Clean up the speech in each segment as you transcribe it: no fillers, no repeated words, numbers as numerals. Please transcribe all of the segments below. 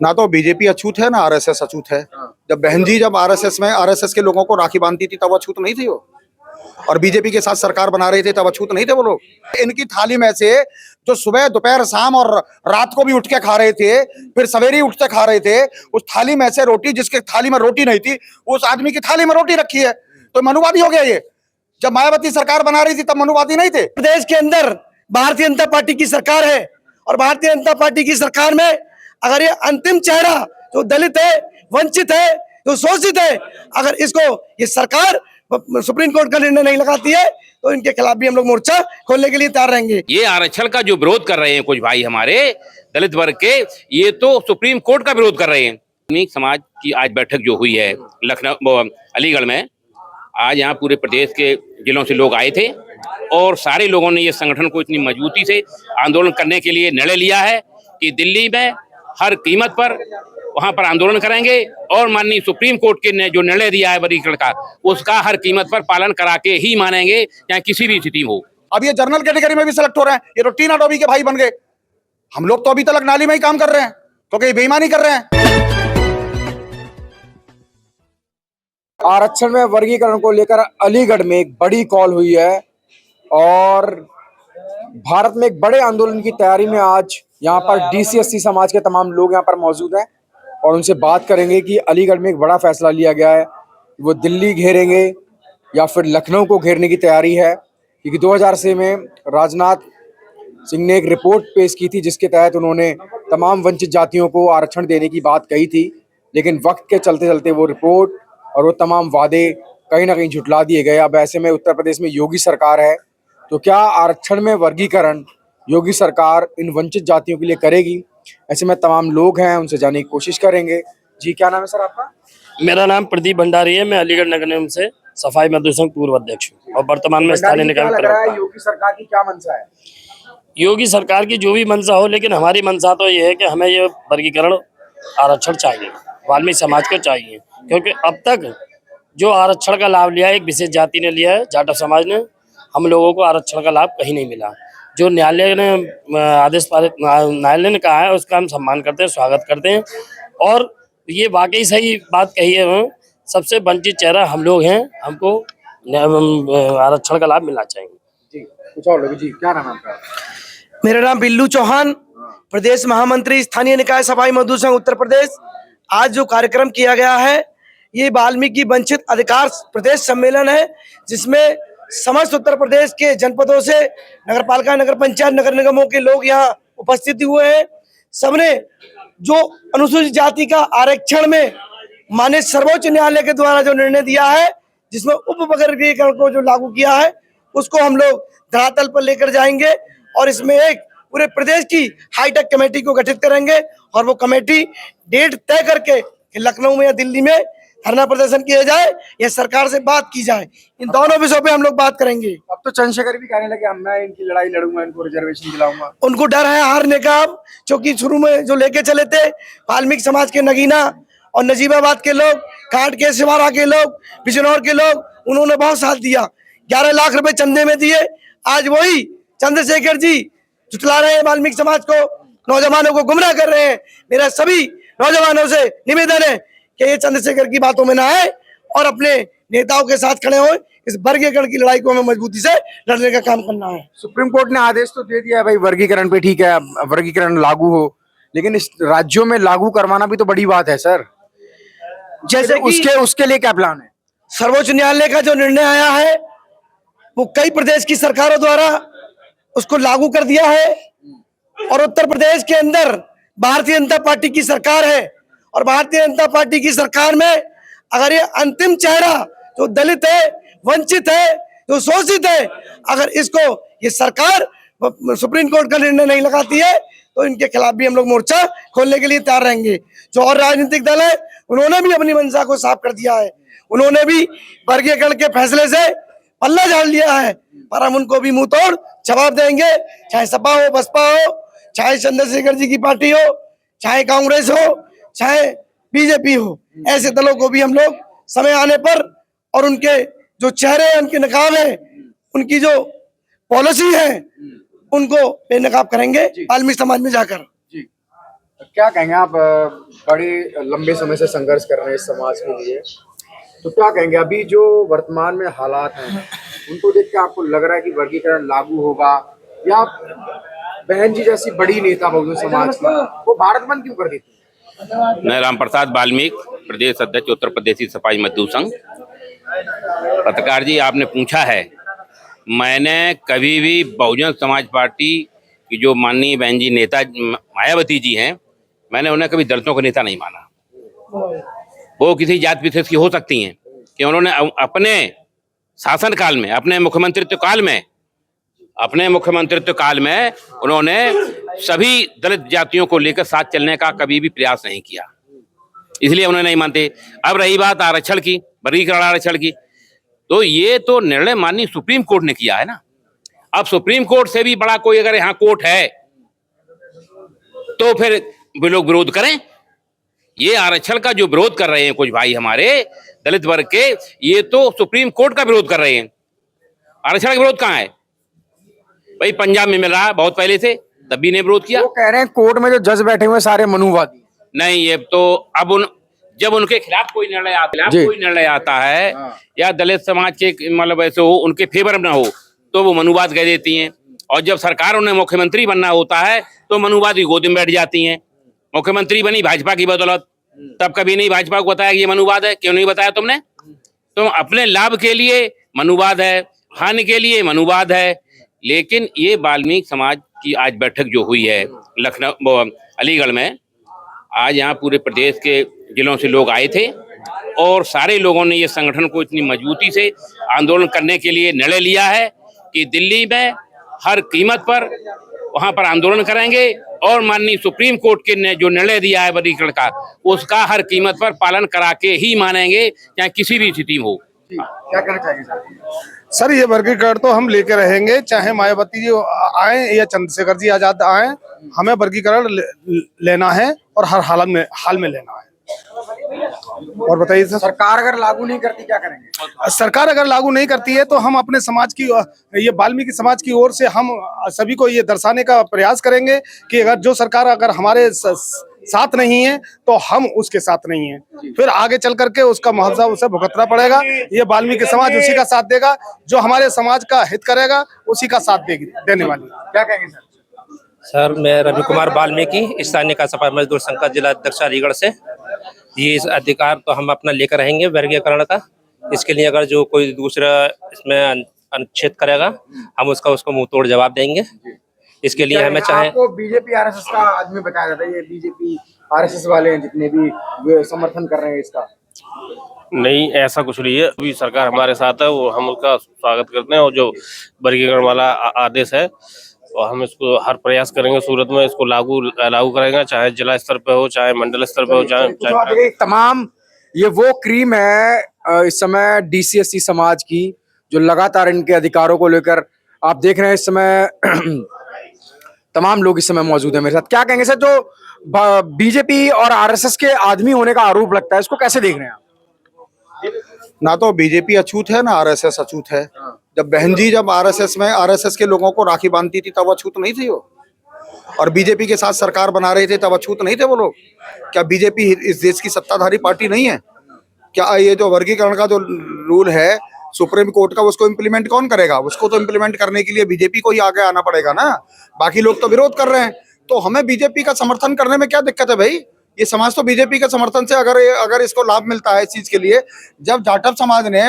ना तो बीजेपी अछूत है ना आरएसएस अछूत है। जब बहन जी जब आरएसएस में आरएसएस के लोगों को राखी बांधती थी तब अछूत नहीं थी वो, और बीजेपी के साथ सरकार बना रहे थे तब अछूत नहीं थे वो लोग। इनकी थाली में से जो सुबह दोपहर शाम और रात को भी उठ के खा रहे थे, फिर सवेरे उठते खा रहे थे, उस थाली में से रोटी, जिसके थाली में रोटी नहीं थी उस आदमी की थाली में रोटी रखी है, तो मनुवादी हो गया ये। जब मायावती सरकार बना रही थी तब मनुवादी नहीं थे। प्रदेश के अंदर भारतीय जनता पार्टी की सरकार है और भारतीय जनता पार्टी की सरकार में अगर ये अंतिम चेहरा जो दलित है, वंचित है, जो शोषित है, अगर इसको ये सरकार सुप्रीम कोर्ट का निर्णय नहीं लगाती है तो इनके खिलाफ भी हम लोग मोर्चा खोलने के लिए तैयार रहेंगे। ये आरक्षण का जो विरोध कर रहे हैं कुछ भाई हमारे दलित वर्ग के, ये तो सुप्रीम कोर्ट का विरोध कर रहे हैं। वाल्मीकि समाज की आज बैठक जो हुई है लखनऊ अलीगढ़ में, आज यहाँ पूरे प्रदेश के जिलों से लोग आए थे और सारे लोगों ने ये संगठन को इतनी मजबूती से आंदोलन करने के लिए निर्णय लिया है कि दिल्ली में हर कीमत पर वहां पर आंदोलन करेंगे और माननीय सुप्रीम कोर्ट के ने जो निर्णय दिया है वर्गीकरण का, उसका हर कीमत पर पालन करा के ही मानेंगे, चाहे किसी भी स्थिति हो। अब ये जनरल कैटेगरी में भी सिलेक्ट हो रहे हैं, ये तो टीना डोबी के भाई बन गए। हम लोग तो अभी तक नाली में ही काम कर रहे हैं, तो क्या बेईमानी कर रहे हैं? आरक्षण में वर्गीकरण को लेकर अलीगढ़ में एक बड़ी कॉल हुई है और भारत में एक बड़े आंदोलन की तैयारी में आज यहाँ पर डीसी-एससी समाज के तमाम लोग यहाँ पर मौजूद हैं और उनसे बात करेंगे कि अलीगढ़ में एक बड़ा फैसला लिया गया है, वो दिल्ली घेरेंगे या फिर लखनऊ को घेरने की तैयारी है। क्योंकि 2006 में राजनाथ सिंह ने एक रिपोर्ट पेश की थी जिसके तहत उन्होंने तमाम वंचित जातियों को आरक्षण देने की बात कही थी, लेकिन वक्त के चलते चलते वो रिपोर्ट और वो तमाम वादे कहीं ना कहीं झुठला दिए गए। अब ऐसे में उत्तर प्रदेश में योगी सरकार है, तो क्या आरक्षण में वर्गीकरण योगी सरकार इन वंचित जातियों के लिए करेगी? ऐसे में तमाम लोग हैं, उनसे जानने की कोशिश करेंगे। जी, क्या नाम है सर आपका? मेरा नाम प्रदीप भंडारी है। मैं अलीगढ़ नगर निगम से सफाई मजदूर संघ पूर्व अध्यक्ष हूँ और वर्तमान में स्थानीय निकाय प्रवक्ता। योगी सरकार की क्या मंशा है? योगी सरकार की जो भी मंशा हो, लेकिन हमारी मंशा तो ये है कि हमें ये वर्गीकरण आरक्षण चाहिए, वाल्मीकि समाज को चाहिए, क्योंकि अब तक जो आरक्षण का लाभ लिया है एक विशेष जाति ने लिया है, जाटव समाज ने। हम लोगों को आरक्षण का लाभ कहीं नहीं मिला। जो न्यायालय ने आदेश पारित, न्यायालय ने कहा है उसका हम सम्मान करते हैं, स्वागत करते हैं और ये वाकई सही बात कही है। सबसे वंचित चेहरा हम लोग हैं, हमको आरक्षण का लाभ मिलना चाहिए। जी, कुछ और लोग। जी, क्या नाम है आपका? मेरा नाम बिल्लू चौहान, प्रदेश महामंत्री स्थानीय निकाय सफाई मजदूर संघ उत्तर प्रदेश। आज जो कार्यक्रम किया गया है ये वाल्मीकि वंचित अधिकार प्रदेश सम्मेलन है, जिसमें समस्त उत्तर प्रदेश के जनपदों से नगर पालिका, नगर पंचायत, नगर निगमों के लोग यहाँ उपस्थित हुए हैं। सबने जो अनुसूचित जाति का आरक्षण में माननीय सर्वोच्च न्यायालय के द्वारा जो निर्णय दिया है, जिसमें उपवर्गीकरण को जो लागू किया है, उसको हम लोग धरातल पर लेकर जाएंगे और इसमें एक पूरे प्रदेश की हाईटेक कमेटी को गठित करेंगे और वो कमेटी डेट तय करके लखनऊ में या दिल्ली में धरना प्रदर्शन किया जाए या सरकार से बात की जाए। इन दोनों विषयों पे हम लोग बात करेंगे। अब तो चंद्रशेखर भी कहने लगे मैं इनकी लड़ाई लड़ूंगा, इनको रिजर्वेशन दिलाऊंगा। उनको डर है हारने का, क्योंकि शुरू में जो लेके चले थे वाल्मीकि समाज के नगीना और नजीबाबाद के लोग, कांट के सिवारा के लोग, बिजनौर के लोग, उन्होंने बहुत साथ दिया। 11 लाख रुपए चंदे में दिए। आज वही चंद्रशेखर जी जुटला रहे हैं वाल्मीकि समाज को, नौजवानों को गुमराह कर रहे हैं। मेरा सभी नौजवानों से निवेदन है कि ये चंद्रशेखर की बातों में ना आए और अपने नेताओं के साथ खड़े हो। इस वर्गीकरण की लड़ाई को हमें मजबूती से लड़ने का काम करना है। सुप्रीम कोर्ट ने आदेश तो दे दिया है भाई वर्गीकरण पे, ठीक है वर्गीकरण लागू हो, लेकिन इस राज्यों में लागू करवाना भी तो बड़ी बात है सर। जैसे उसके लिए क्या प्लान है? सर्वोच्च न्यायालय का जो निर्णय आया है वो कई प्रदेश की सरकारों द्वारा उसको लागू कर दिया है और उत्तर प्रदेश के अंदर भारतीय जनता पार्टी की सरकार है और भारतीय जनता पार्टी की सरकार में अगर ये अंतिम चेहरा जो दलित है, वंचित है, जो शोषित है, अगर इसको ये सरकार सुप्रीम कोर्ट का निर्णय नहीं लगाती है तो इनके खिलाफ भी हम लोग मोर्चा खोलने के लिए तैयार रहेंगे। जो और राजनीतिक दल है उन्होंने भी अपनी मंशा को साफ कर दिया है, उन्होंने भी वर्गीकरण के फैसले से पल्ला झाड़ लिया है, पर हम उनको भी मुंह तोड़ जवाब देंगे। चाहे सपा हो, बसपा हो, चाहे चंद्रशेखर जी की पार्टी हो, चाहे कांग्रेस हो, चाहे बीजेपी हो, ऐसे दलों को भी हम लोग समय आने पर और उनके जो चेहरे हैं, उनके नकाब है, उनकी जो पॉलिसी है, उनको बेनकाब करेंगे वाल्मीकि समाज में जाकर। क्या कहेंगे आप? बड़े लंबे समय से संघर्ष कर रहे हैं इस समाज के लिए, तो क्या कहेंगे अभी जो वर्तमान में हालात हैं उनको देख के आपको लग रहा है कि वर्गीकरण लागू होगा, या बहन जी जैसी बड़ी नेता बहुजन समाज की वो भारत बंद क्यों कर देती है? मैं रामप्रसाद वाल्मीकि, प्रदेश अध्यक्ष उत्तर प्रदेशी सपाई मजदूर संघ। पत्रकार जी, आपने पूछा है, मैंने कभी भी बहुजन समाज पार्टी की जो माननीय बहन जी नेता मायावती जी हैं, मैंने उन्हें कभी दलितों का नेता नहीं माना। वो किसी जात विशेष की हो सकती हैं कि उन्होंने अपने शासन काल में, अपने मुख्यमंत्रित्व काल में उन्होंने सभी दलित जातियों को लेकर साथ चलने का कभी भी प्रयास नहीं किया, इसलिए उन्हें नहीं मानते। अब रही बात आरक्षण की, वर्गीकरण आरक्षण की, तो ये तो निर्णय माननीय सुप्रीम कोर्ट ने किया है ना। अब सुप्रीम कोर्ट से भी बड़ा कोई अगर यहाँ कोर्ट है तो फिर वे लोग विरोध करें। ये आरक्षण का जो विरोध कर रहे हैं कुछ भाई हमारे दलित वर्ग के, ये तो सुप्रीम कोर्ट का विरोध कर रहे हैं। आरक्षण का विरोध कहाँ है भाई? पंजाब में मिल रहा है बहुत पहले से, तब भी ने विरोध किया। वो कह रहे हैं कोर्ट में जो जज बैठे हुए सारे मनुवादी नहीं, ये तो अब जब उनके खिलाफ कोई निर्णय आता है या दलित समाज के मतलब ऐसे हो, उनके फेवर में हो, तो वो मनुवाद कह देती हैं। और जब सरकार उन्हें मुख्यमंत्री बनना होता है तो मनुवादी गोद में बैठ जाती हैं। मुख्यमंत्री बनी भाजपा की बदौलत, तब कभी नहीं भाजपा को बताया कि ये मनुवाद है। क्यों नहीं बताया तुमने? तो अपने लाभ के लिए मनुवाद है, हानि के लिए मनुवाद है। लेकिन ये वाल्मीकि समाज की आज बैठक जो हुई है लखनऊ अलीगढ़ में, आज यहाँ पूरे प्रदेश के जिलों से लोग आए थे और सारे लोगों ने ये संगठन को इतनी मजबूती से आंदोलन करने के लिए निर्णय लिया है कि दिल्ली में हर कीमत पर वहां पर आंदोलन करेंगे और माननीय सुप्रीम कोर्ट के ने जो निर्णय दिया है वर्गीकरण का, उसका हर कीमत पर पालन करा के ही मानेंगे, चाहे किसी भी स्थिति में हो। क्या कहना चाहिए सर? सर, ये वर्गीकरण तो हम लेके रहेंगे, चाहे मायावती जी आए या चंद्रशेखर जी आजाद आए, हमें वर्गीकरण लेना है और हर हाल में लेना है। और बताइए सर। सरकार अगर लागू नहीं करती क्या करेंगे? सरकार अगर लागू नहीं करती है तो हम अपने समाज की, ये वाल्मीकि समाज की ओर से हम सभी को ये दर्शाने का प्रयास करेंगे कि अगर जो सरकार अगर हमारे साथ नहीं है तो हम उसके साथ नहीं है, फिर आगे चल करके उसका मुआवजा उसे भुगतना पड़ेगा। ये वाल्मीकि समाज उसी का साथ देगा जो हमारे समाज का हित करेगा, उसी का साथ देने वाली। क्या कहेंगे सर? सर, मैं रवि कुमार वाल्मीकि, स्थानीय का सपा मजदूर संघ का जिला अध्यक्ष अलीगढ़ से। ये इस अधिकार तो हम अपना लेकर रहेंगे वर्गीकरण का। इसके लिए अगर जो कोई दूसरा इसमें अनुच्छेद करेगा, हम उसको मुंह तोड़ जवाब देंगे। इसके लिए हमें चाहे आपको बीजेपी आरएसएस का आदमी बताया जाता है, ये बीजेपी आरएसएस वाले हैं जितने भी वे समर्थन कर रहे हैं इसका। नहीं, ऐसा कुछ नहीं है। अभी सरकार हमारे साथ है, वो हम उसका स्वागत करते हैं और जो वर्गीकरण वाला आदेश है और हम इसको हर प्रयास करेंगे सूरत में इसको लागू करेंगे, चाहे जिला स्तर पे हो, चाहे मंडल स्तर पे हो, चाहे तमाम ये वो क्रीम है इस समय डीसीएससी समाज की, जो लगातार इनके अधिकारों को लेकर आप देख रहे हैं इस समय तमाम लोग इस समय मौजूद है मेरे साथ। क्या कहेंगे सर, जो बीजेपी और आरएसएस के आदमी होने का आरोप लगता है, इसको कैसे देख रहे हैं आप? ना तो बीजेपी अछूत है ना आरएसएस अछूत है। जब बहन जी जब आरएसएस के लोगों को राखी बांधती थी तब अछूत नहीं थी वो, और बीजेपी के साथ सरकार बना रहे थे तब अछूत नहीं थे वो लोग। क्या बीजेपी इस देश की सत्ताधारी पार्टी नहीं है? क्या ये जो वर्गीकरण का जो रूल है सुप्रीम कोर्ट का, उसको इम्प्लीमेंट कौन करेगा? उसको तो इम्प्लीमेंट करने के लिए बीजेपी को ही आगे आना पड़ेगा ना। बाकी लोग तो विरोध कर रहे हैं, तो हमें बीजेपी का समर्थन करने में क्या दिक्कत है भाई? ये समाज तो बीजेपी के समर्थन से अगर इसको लाभ मिलता है इस चीज के लिए। जब जाटव समाज ने,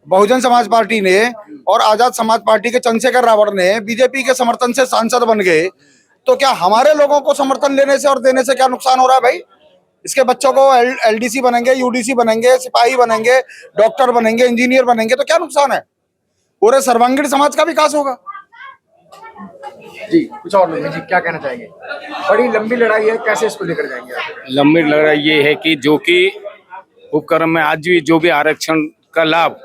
बहुजन समाज पार्टी ने और आजाद समाज पार्टी के चंद्रशेखर रावण ने बीजेपी के समर्थन से सांसद बन गए, तो क्या हमारे लोगों को समर्थन लेने से और देने से क्या नुकसान हो रहा है भाई? इसके बच्चों को एलडीसी बनेंगे, यूडीसी बनेंगे, सिपाही बनेंगे, डॉक्टर बनेंगे, इंजीनियर बनेंगे, तो क्या नुकसान है? पूरे सर्वांगीण समाज का विकास होगा। जी, कुछ और लोग जी क्या कहना चाहेंगे? बड़ी लंबी लड़ाई है, कैसे इसको लेकर जाएंगे आप? लंबी लड़ाई ये है कि जो कि उपक्रम में आज भी जो भी आरक्षण का लाभ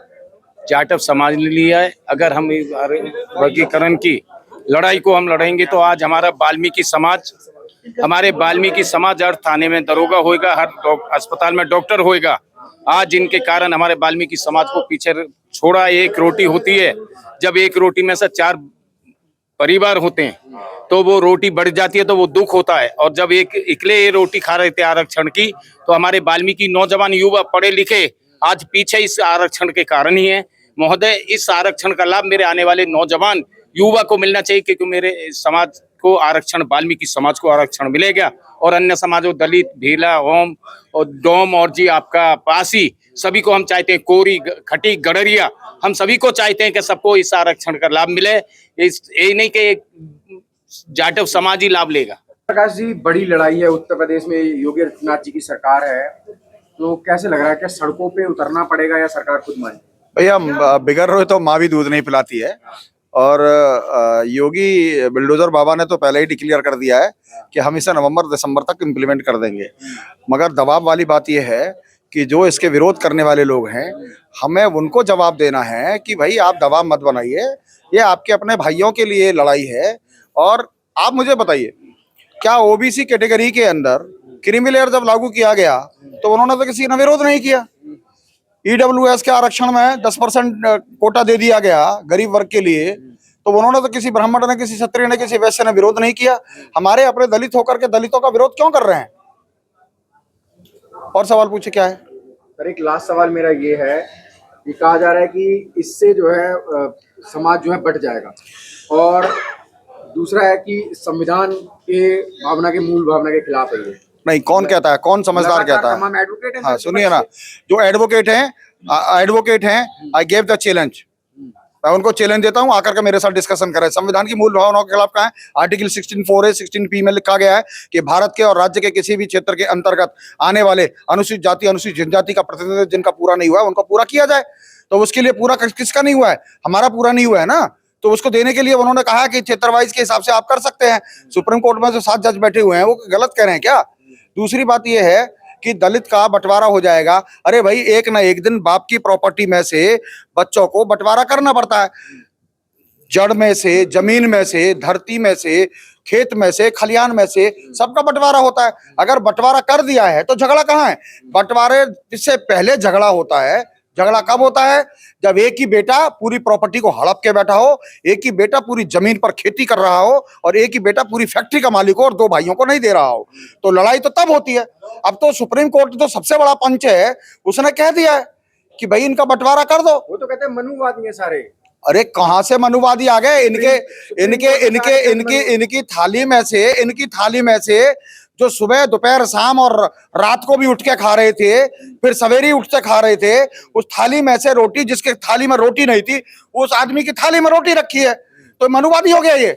जाटव समाज ने लिया है, अगर हम वर्गीकरण की लड़ाई को हम लड़ेंगे तो आज हमारे वाल्मीकि समाज हर थाने में दरोगा होएगा, हर अस्पताल में डॉक्टर होएगा। आज जिनके कारण हमारे वाल्मीकि समाज को पीछे छोड़ा। एक रोटी होती है, जब एक रोटी में से 4 परिवार होते हैं तो वो रोटी बढ़ जाती है तो वो दुख होता है। और जब एक इकले ये रोटी खा रहे थे आरक्षण की, तो हमारे वाल्मीकि नौजवान युवा पढ़े लिखे आज पीछे इस आरक्षण के कारण ही है। महोदय, इस आरक्षण का लाभ मेरे आने वाले नौजवान युवा को मिलना चाहिए, क्योंकि मेरे समाज को आरक्षण, वाल्मीकि समाज को आरक्षण मिलेगा और अन्य समाजों, दलित, भीला, होम और डोम और जी आपका पासी, सभी को हम चाहते हैं, कोरी, खटी, गडरिया, हम सभी को चाहते हैं कि सबको इस आरक्षण का लाभ मिले। ये नहीं कि एक जाटव समाज ही लाभ लेगा। प्रकाश जी, बड़ी लड़ाई है उत्तर प्रदेश में, योगी आदित्यनाथ जी की सरकार है, तो कैसे लग रहा है, क्या सड़कों पे उतरना पड़ेगा या सरकार खुद माने? भैया, बिगड़ रहे तो माँ भी दूध नहीं पिलाती है। और योगी बिल्डोजर बाबा ने तो पहले ही डिक्लेयर कर दिया है कि हम इसे नवंबर दिसंबर तक इम्प्लीमेंट कर देंगे। मगर दबाव वाली बात यह है कि जो इसके विरोध करने वाले लोग हैं, हमें उनको जवाब देना है कि भाई आप दबाव मत बनाइए, ये आपके अपने भाइयों के लिए लड़ाई है। और आप मुझे बताइए, क्या ओबीसी कैटेगरी के अंदर क्रीमी लेयर जब लागू किया गया तो उन्होंने तो किसी ने विरोध नहीं किया। ईडब्ल्यूएस के आरक्षण में 10% कोटा दे दिया गया गरीब वर्ग के लिए, तो उन्होंने तो किसी ब्राह्मण ने, किसी क्षत्रिय ने, किसी वैश्य ने विरोध नहीं किया। हमारे अपने दलित होकर के दलितों का विरोध क्यों कर रहे हैं? और सवाल पूछे क्या है? सर, एक लास्ट सवाल मेरा ये है कि कहा जा रहा है कि इससे जो है समाज जो है बट जाएगा, और दूसरा है कि संविधान के भावना के मूल भावना के खिलाफ है ये। नहीं, कौन कहता है? कौन समझदार कहता है? तमाम एडवोकेट हैं। हाँ, सुनिए ना, जो एडवोकेट हैं, आई गेव द चैलेंज, मैं उनको चैलेंज देता हूं, आकर के मेरे साथ डिस्कशन करें। संविधान की मूल भावनाओं के खिलाफ कहा है? आर्टिकल 16(4)(a), 16(p) में लिखा गया है कि भारत के और राज्य के किसी भी क्षेत्र के अंतर्गत आने वाले अनुसूचित जाति, अनुसूचित जनजाति का प्रतिनिधित्व जिनका पूरा नहीं हुआ है उनको पूरा किया जाए। तो उसके लिए पूरा किसका नहीं हुआ है? हमारा पूरा नहीं हुआ है ना, तो उसको देने के लिए उन्होंने कहा कि क्षेत्र वाइज के हिसाब से आप कर सकते हैं। सुप्रीम कोर्ट में जो 7 जज बैठे हुए हैं वो गलत कह रहे हैं क्या? दूसरी बात यह है कि दलित का बंटवारा हो जाएगा। अरे भाई, एक ना एक दिन बाप की प्रॉपर्टी में से बच्चों को बंटवारा करना पड़ता है। जड़ में से, जमीन में से, धरती में से, खेत में से, खलियान में से, सबका बंटवारा होता है। अगर बंटवारा कर दिया है तो झगड़ा कहाँ है? बंटवारे से पहले झगड़ा होता है। झगड़ा कब होता है? जब एक ही बेटा पूरी प्रॉपर्टी को हड़प के बैठा हो, एक ही बेटा पूरी जमीन पर खेती कर रहा हो, और एक ही बेटा पूरी फैक्ट्री का मालिक हो और 2 भाइयों को नहीं दे रहा हो। तो लड़ाई तो तब होती है। अब तो सुप्रीम कोर्ट जो सबसे बड़ा पंच है उसने कह दिया है कि भाई इनका बंटवारा कर दो। वो तो कहते हैं मनुवादी हैं सारे। अरे कहां से मनुवादी आ गए? इनकी थाली में से जो सुबह, दोपहर, शाम और रात को भी उठ के खा रहे थे, फिर सवेरे उठ के खा रहे थे, उस थाली में से रोटी, जिसके थाली में रोटी नहीं थी उस आदमी की थाली में रोटी रखी है, तो मनुवादी हो गया ये।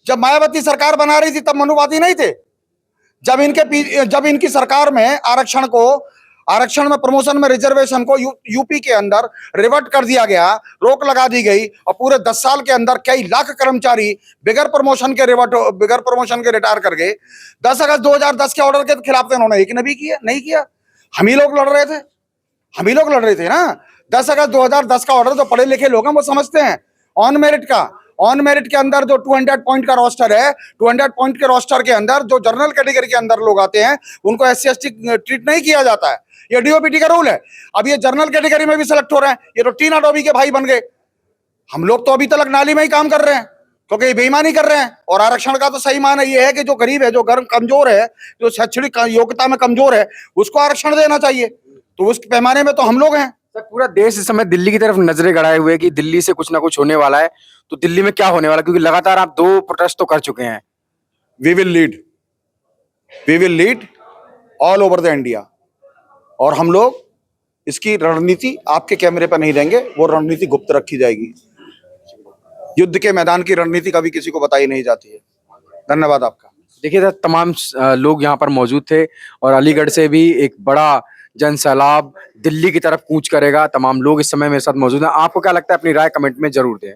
जब मायावती सरकार बना रही थी तब मनुवादी नहीं थे। जब इनकी सरकार में आरक्षण में, प्रमोशन में, रिजर्वेशन को यूपी के अंदर रिवर्ट कर दिया गया, रोक लगा दी गई, और पूरे 10 साल के अंदर कई लाख कर्मचारी बिगर प्रमोशन के रिटायर कर गए। 10 अगस्त 2010 के ऑर्डर के खिलाफ तो इन्होंने एक ने भी नहीं किया। हम ही लोग लड़ रहे थे ना। 10 अगस्त 2010 का ऑर्डर, जो पढ़े लिखे लोग हैं वो समझते हैं। ऑन मेरिट के अंदर जो 200 पॉइंट का रोस्टर है, 200 पॉइंट के रोस्टर के अंदर जो जनरल कैटेगरी के अंदर लोग आते हैं उनको SC/ST ट्रीट नहीं किया जाता है। ये DOPT का रूल है। अब ये जनरल कैटेगरी में भी सिलेक्ट हो रहे हैं, ये तो टीना डोबी के भाई बन गए। हम लोग तो अभी तक नाली में ही काम कर रहे हैं, क्योंकि ये बेईमानी कर रहे हैं। और आरक्षण का तो सही माना ये है कि जो गरीब है, जो कमजोर है, जो शैक्षणिक योग्यता में कमजोर है, उसको आरक्षण देना चाहिए। तो उस पैमाने में तो हम लोग हैं। सर, पूरा देश इस समय दिल्ली की तरफ नजरें गड़ाए हुए कि दिल्ली से कुछ ना कुछ होने वाला है, तो दिल्ली में क्या होने वाला है? क्योंकि लगातार आप 2 प्रोटेस्ट तो कर चुके हैं। We will lead all over the India, और हम लोग इसकी रणनीति आपके कैमरे पर नहीं देंगे, वो रणनीति गुप्त रखी जाएगी। युद्ध के मैदान की रणनीति कभी किसी को बताई नहीं जाती है। धन्यवाद आपका। देखिए सर, तमाम लोग यहाँ पर मौजूद थे, और अलीगढ़ से भी एक बड़ा जन सैलाब दिल्ली की तरफ कूच करेगा। तमाम लोग इस समय मेरे साथ मौजूद हैं। आपको क्या लगता है? अपनी राय कमेंट में जरूर दें।